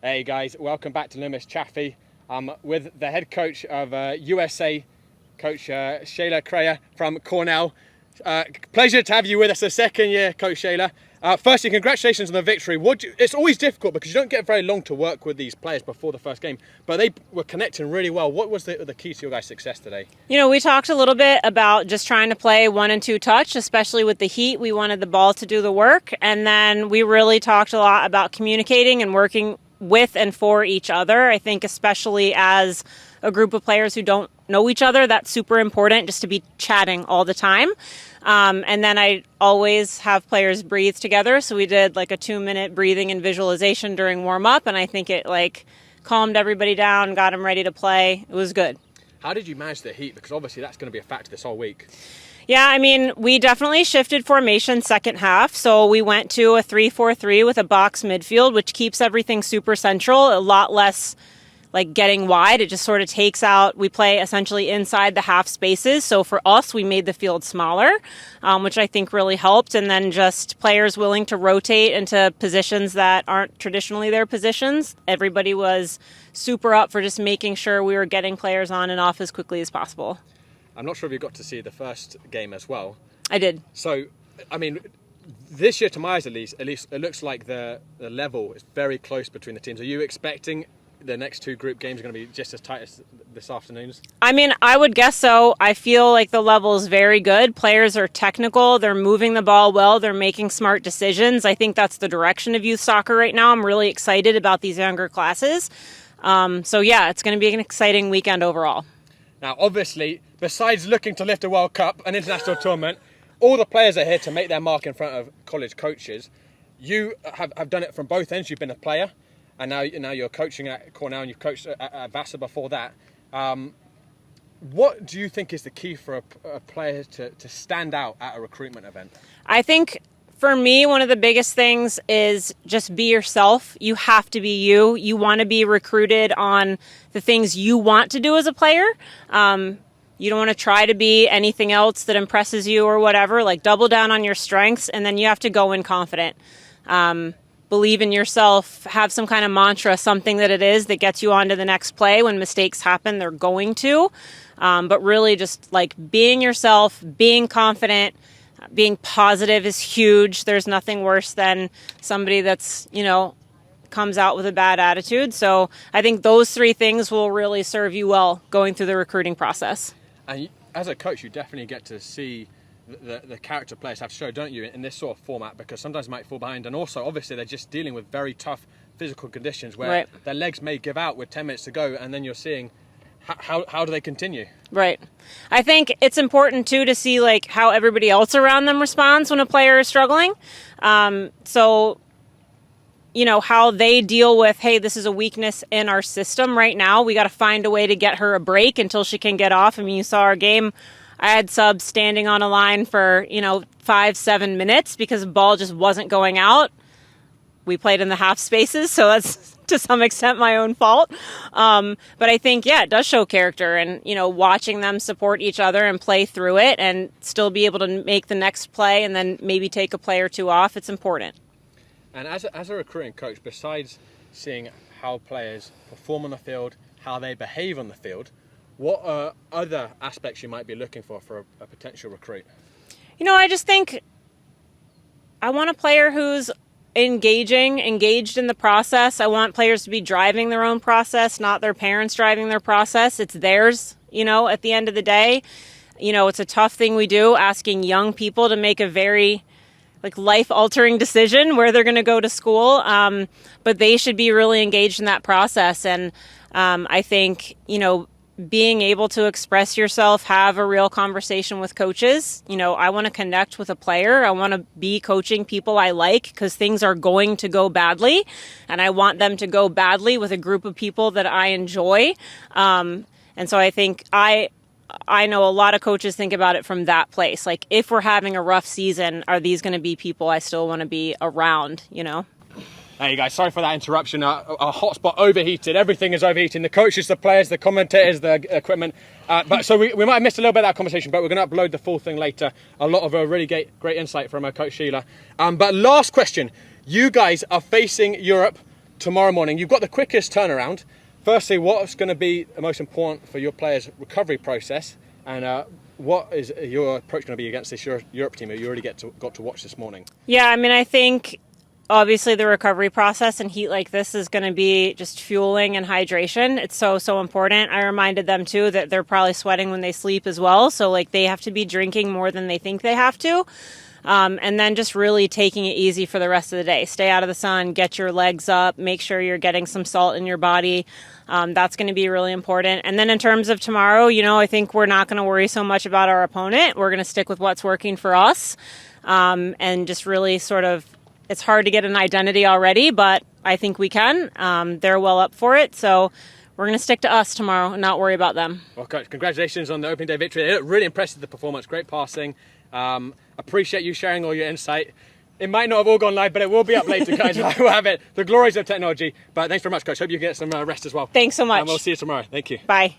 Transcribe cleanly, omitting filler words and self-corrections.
Hey guys, welcome back to Loomis Chaffee. I'm with the head coach of USA, Coach Shayla Krayer from Cornell. Pleasure to have you with us, the second year, Coach Shayla. Firstly, congratulations on the victory. It's always difficult because you don't get very long to work with these players before the first game, but they were connecting really well. What was the key to your guys' success today? You know, we talked a little bit about just trying to play 1 and 2 touch, especially with the heat. We wanted the ball to do the work, and then we really talked a lot about communicating and working with and for each other. I think especially as a group of players who don't know each other, that's super important, just to be chatting all the time. And then I always have players breathe together. So we did like a 2-minute breathing and visualization during warm up. And I think it calmed everybody down, got them ready to play. It was good. How did you manage the heat? Because obviously that's going to be a factor this whole week. Yeah, I mean, we definitely shifted formation second half. So we went to a 3-4-3 with a box midfield, which keeps everything super central, a lot less getting wide. It just sort of takes out, we play essentially inside the half spaces. So for us, we made the field smaller, which I think really helped. And then just players willing to rotate into positions that aren't traditionally their positions. Everybody was super up for just making sure we were getting players on and off as quickly as possible. I'm not sure if you got to see the first game as well. I did. So, I mean, this year, to my eyes at least, it looks like the level is very close between the teams. Are you expecting the next 2 group games are going to be just as tight as this afternoon's? I mean, I would guess so. I feel like the level is very good. Players are technical. They're moving the ball well. They're making smart decisions. I think that's the direction of youth soccer right now. I'm really excited about these younger classes. So, yeah, it's going to be an exciting weekend overall. Now, obviously, besides looking to lift a World Cup, an international tournament, all the players are here to make their mark in front of college coaches. You have done it from both ends. You've been a player, and now you're coaching at Cornell, and you've coached at Vassar before that. What do you think is the key for a player to stand out at a recruitment event? I think for me, one of the biggest things is just be yourself. You have to be you. You want to be recruited on the things you want to do as a player. You don't want to try to be anything else that impresses you or whatever. Double down on your strengths, and then you have to go in confident. Believe in yourself, have some kind of mantra, something that it is that gets you on to the next play. When mistakes happen, they're going to. But really just being yourself, being confident, being positive is huge. There's nothing worse than somebody that's, comes out with a bad attitude. So I think those 3 things will really serve you well going through the recruiting process. And as a coach, you definitely get to see the character players have to show, don't you, in this sort of format, because sometimes they might fall behind. And also, obviously, they're just dealing with very tough physical conditions where right. Their legs may give out with 10 minutes to go, and then you're seeing how do they continue? Right. I think it's important, too, to see how everybody else around them responds when a player is struggling. So, how they deal with, hey, this is a weakness in our system right now. We got to find a way to get her a break until she can get off. I mean, you saw our game. I had subs standing on a line for, 5-7 minutes because the ball just wasn't going out. We played in the half spaces, so that's to some extent my own fault. But I think, it does show character, and, watching them support each other and play through it and still be able to make the next play and then maybe take a play or 2 off, it's important. And as a recruiting coach, besides seeing how players perform on the field, how they behave on the field, what are other aspects you might be looking for a potential recruit? I just think I want a player who's engaged in the process. I want players to be driving their own process, not their parents driving their process. It's theirs, at the end of the day. It's a tough thing we do, asking young people to make a very life-altering decision where they're going to go to school. But they should be really engaged in that process. And I think, being able to express yourself, have a real conversation with coaches. I want to connect with a player. I want to be coaching people I like because things are going to go badly. And I want them to go badly with a group of people that I enjoy. And so I think I know a lot of coaches think about it from that place. If we're having a rough season, are these going to be people I still want to be around, Hey guys, sorry for that interruption. Our hotspot overheated. Everything is overheating. The coaches, the players, the commentators, the equipment. But so we might have missed a little bit of that conversation, but we're going to upload the full thing later. A lot of really great insight from Coach Sheila. But last question. You guys are facing Europe tomorrow morning. You've got the quickest turnaround. Firstly, what's going to be the most important for your players' recovery process, and what is your approach going to be against this Europe team who you already got to watch this morning? Yeah, I mean, I think obviously the recovery process in heat like this is going to be just fueling and hydration. It's so important. I reminded them too that they're probably sweating when they sleep as well. So like they have to be drinking more than they think they have to. And then just really taking it easy for the rest of the day. Stay out of the sun, get your legs up, make sure you're getting some salt in your body. That's going to be really important. And then in terms of tomorrow, I think we're not going to worry so much about our opponent. We're going to stick with what's working for us, and just really sort of, it's hard to get an identity already, but I think we can. They're well up for it. So we're going to stick to us tomorrow and not worry about them. Well, Coach, congratulations on the opening day victory. It really impressed the performance. Great passing. Appreciate you sharing all your insight. It might not have all gone live, but it will be up later, guys. I will have it. The glories of technology. But thanks very much, Coach. Hope you get some rest as well. Thanks so much. And we'll see you tomorrow. Thank you. Bye.